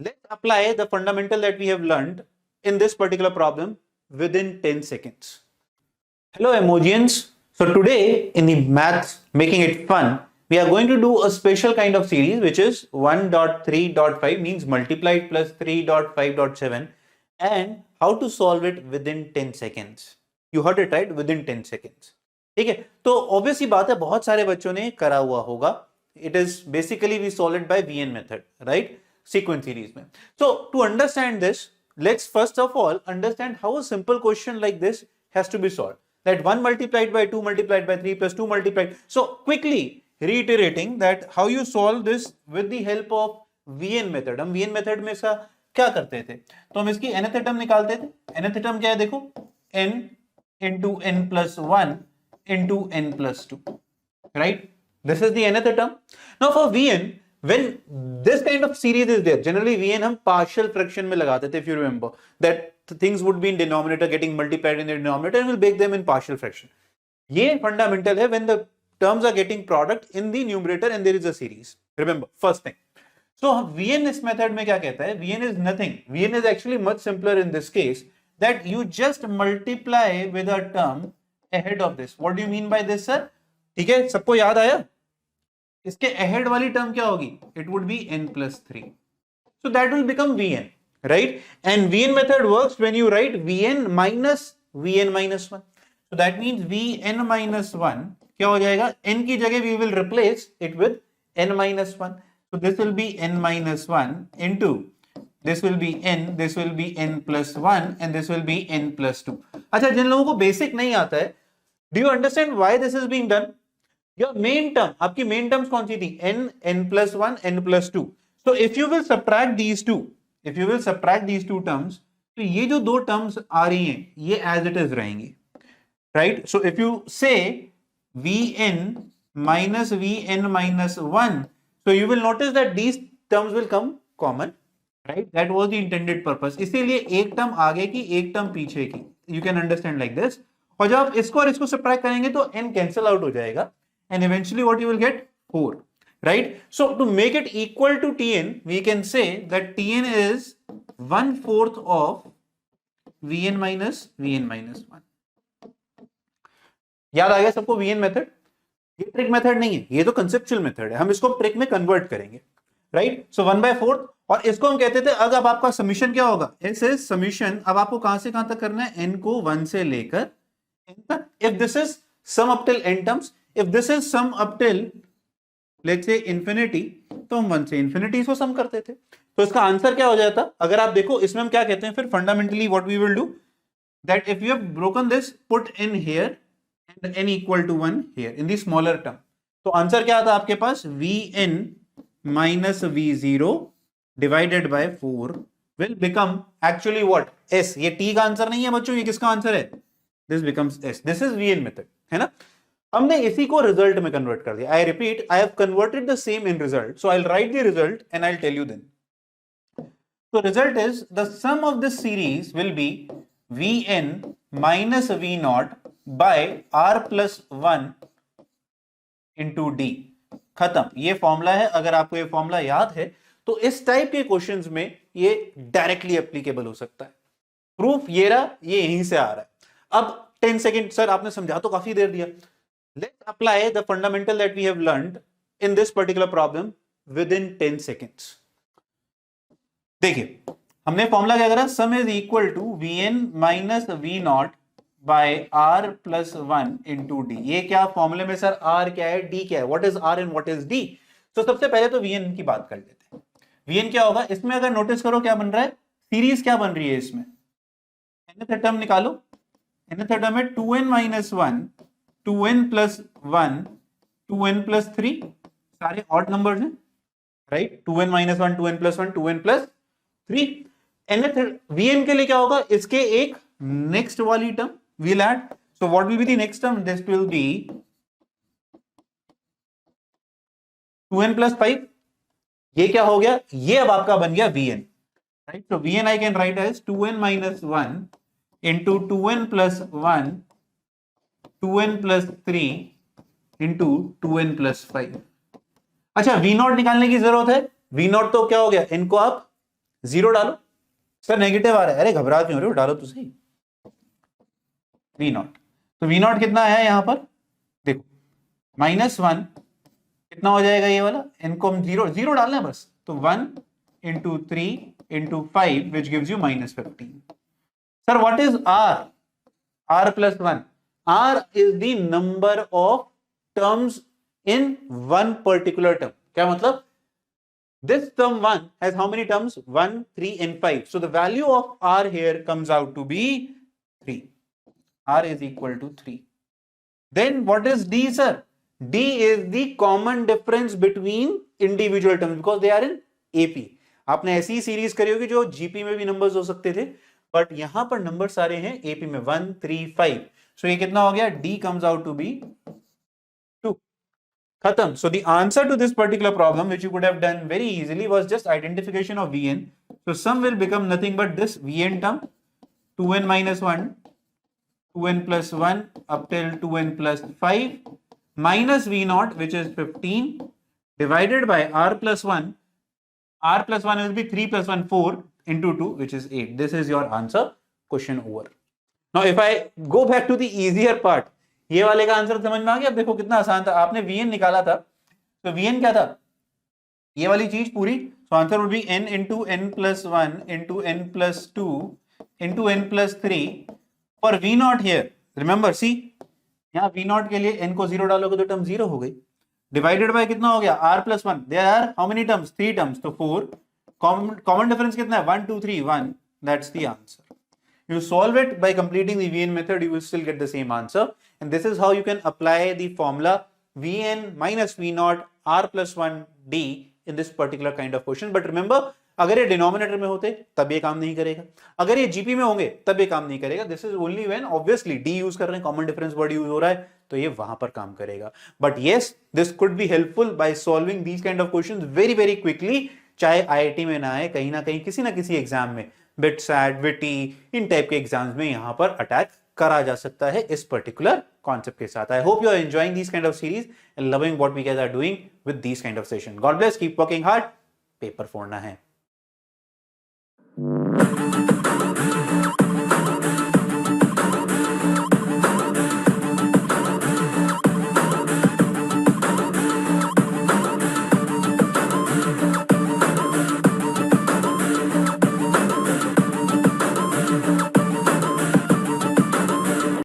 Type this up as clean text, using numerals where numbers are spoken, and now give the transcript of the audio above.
Let's apply the fundamental that we have learned in this particular problem within 10 seconds. Hello emojians. So today in the maths making it fun, we are going to do a special kind of series which is 1.3.5 means multiplied plus 3.5.7 and how to solve it within 10 seconds. You heard it right, within 10 seconds. ठीक है, तो obvious ही बात है बहुत सारे बच्चों ने करा हुआ होगा. It is basically we solve it by VN method, right? Sequence series में. So to understand this, let's first of all understand how a simple question like this has to be solved. That 1 multiplied by 2 multiplied by 3 plus 2 multiplied. So quickly reiterating that how you solve this with the help of VN method. हम VN method में सा क्या करते थे? तो हम इसकी nth term निकालते थे. nth term क्या है देखो, n into n plus 1 into n plus 2, right? This is the nth term. Now for Vn, when this kind of series is there, generally Vn हम partial fraction में लगाते थे, if you remember that things would be in denominator getting multiplied in the denominator and we'll make them in partial fraction. ये fundamental है when the terms are getting product in the numerator and there is a series. Remember, first thing. So Vn इस method में क्या कहता है? Vn is nothing. Vn is actually much simpler in this case, that you just multiply with a term ahead of this. What do you mean by this, sir? ठीक है, सबको याद आया? इसके ahead वाली term क्या होगी? It would be n plus 3. So that will become Vn, right? And Vn method works when you write Vn minus Vn minus 1. So that means Vn minus 1 क्या हो जाएगा? n की जगह we will replace it with n minus 1. So this will be n minus 1 into this will be n plus 1 and this will be n plus 2. अच्छा, जिन लोगों को basic नहीं आता है, do you understand why this is being done? Your main term, आपकी main terms कौन सी थी? n plus 1, n plus 2. So if you will subtract these two terms, तो ये जो दो terms आ रही हैं, ये as it is रहेंगी, right? So if you say Vn minus Vn minus 1, so you will notice that these terms will come common, right? That was the intended purpose. इसीलिए एक टर्म आगे की एक टर्म पीछे की, you can understand like this. और जब आप इसको और इसको सब्ट्रैक्ट करेंगे तो n कैंसिल आउट हो जाएगा and eventually what you will get 4, right? So to make it equal to Tn, we can say that Tn is 1/4 of Vn minus 1. याद आ गया सबको Vn मेथड? ये ट्रिक मेथड नहीं है, ये तो कंसेप्चुअल मेथड है, हम इसको ट्रिक में कन्वर्ट करेंगे, राइट? सो 1/4 और इसको हम कहते थे, अब आपका समीशन क्या होगा? S is summation. अब आपको कहां से कहां तक करना है? n को 1 से लेकर n तक. If this is sum up till n terms, if this is sum up till let's say infinity, तो हम 1 से इंफिनिटी को सम करते थे. तो इसका आंसर क्या हो जाता? अगर आप देखो इसमें हम क्या कहते हैं फिर fundamentally, what we will do that if you have broken this, put in here and n equal to 1 here in the smaller term. तो आंसर क्या आता आपके पास? Vn minus V0 divided by 4 will become actually what? S. ये T का answer नहीं है बच्चों, ये किसका आंसर है? This becomes S. This is Vn method, है ना? हमने इसी को रिजल्ट में कन्वर्ट कर दिया. I repeat, I have converted the same in result. So I'll write the result and I'll tell you then. So result is the sum of this series will be Vn minus V0 by R plus 1 into D. खत्म. ये formula है. अगर आपको ये formula याद है तो इस टाइप के क्वेश्चंस में ये डायरेक्टली एप्लीकेबल हो सकता है. प्रूफ ये रहा, ये यहीं से आ रहा है. अब 10 सेकेंड सर आपने समझा तो काफी देर दिया. Let's apply the fundamental that we have learned in this particular problem within 10 seconds. देखिए हमने फॉर्मूला क्या करा? Sum is equal to Vn minus V0 by R plus 1 into D. ये क्या फॉर्मूले में सर R क्या है, D क्या है? What is R and what is D? तो सबसे पहले तो Vn की बात कर लेते हैं. Vn क्या होगा इसमें? अगर नोटिस करो क्या बन रहा है, सीरीज क्या बन रही है इसमें? nth टर्म निकालो. nth टर्म है 2n minus 1, 2n plus 1, 2n plus 3. सारे ऑड नंबर्स हैं, right? 2n minus 1, 2n plus 1, 2n plus 3. nth Vn के लिए क्या होगा? इसके एक नेक्स्ट वाली term we'll add. So what will be the next term? This will be 2n plus 5. ये क्या हो गया? ये अब आपका बन गया Vn, right? So Vn I can write as 2n minus 1 into 2n plus 1, 2n plus 3 into 2n plus 5. अच्छा V0 निकालने की जरूरत है. V0 तो क्या हो गया? n को आप 0 डालो। सर नेगेटिव आ रहा है, अरे घबरा क्यों रहे हो, डालो तो सही। V0, तो V0 कितना है यहां पर देखो, -1 कितना हो जाएगा ये वाला, इनको हम 0 0 डालना है बस, तो 1 into 3 into 5 which gives you -15. Sir, what is R? R plus 1. R is the number of terms in one particular term. क्या मतलब? This term 1 has how many terms? 1, 3 and 5. So the value of R here comes out to be 3. R is equal to 3. Then what is D, sir? D is the common difference between individual terms because they are in AP. आपने ऐसी series करी होगी जो GP में भी numbers हो सकते थे, बट यहां पर नंबर सारे हैं एपी में 1, 3, 5. सो ये कितना हो गया, D comes out to be 2. खत्म. So the answer to this particular problem which you could have done very easily was just identification of Vn. So sum will become nothing but this Vn term 2n minus 1, 2n plus 1 up till 2n plus 5 minus V0 which is 15 divided by R plus 1. R plus 1 will be 3 plus 1 4 into 2 which is 8. This is your answer. Question over. Now if I go back to the easier part, ये वाले का answer समझ में आ गया. अब देखो कितना आसान था, आपने Vn निकाला था, तो Vn क्या था, ये वाली चीज पूरी. So answer would be n into n plus 1 into n plus 2 into n plus 3 for V0 here. Remember, see, यहाँ V0 के लिए n को 0 डालोगे तो टर्म 0 हो गई. डिवाइडेड बाय कितना हो गया, R plus 1. There are how many terms, 3 terms, तो 4. कॉमन डिफरेंस कितना है, 1, 2, 3, 1. That's the answer. You solve it by completing the Vn method, you will still get the same answer. And this is how you can apply the formula Vn minus V0 R plus 1 D in this particular kind of question. But remember, अगर ये denominator में होते तब ये काम नहीं करेगा, अगर ये जीपी में होंगे तब ये काम नहीं करेगा. This is only when obviously D use कर रहे हैं, कॉमन डिफरेंस वर्ड यूज हो रहा है, तो ये वहां पर काम करेगा. But yes, this could be helpful by solving these kind of questions very very quickly. चाहे आईआईटी में ना आए, कहीं ना कहीं किसी ना किसी एग्जाम में, बिट सैट, विटी, इन टाइप के एग्जाम्स में यहां पर अटैक करा जा सकता है इस पर्टिकुलर कॉन्सेप्ट के साथ. I hope you are enjoying this kind of series and loving what we guys are doing with this kind of session. God bless, keep working hard, paper फोड़ना है.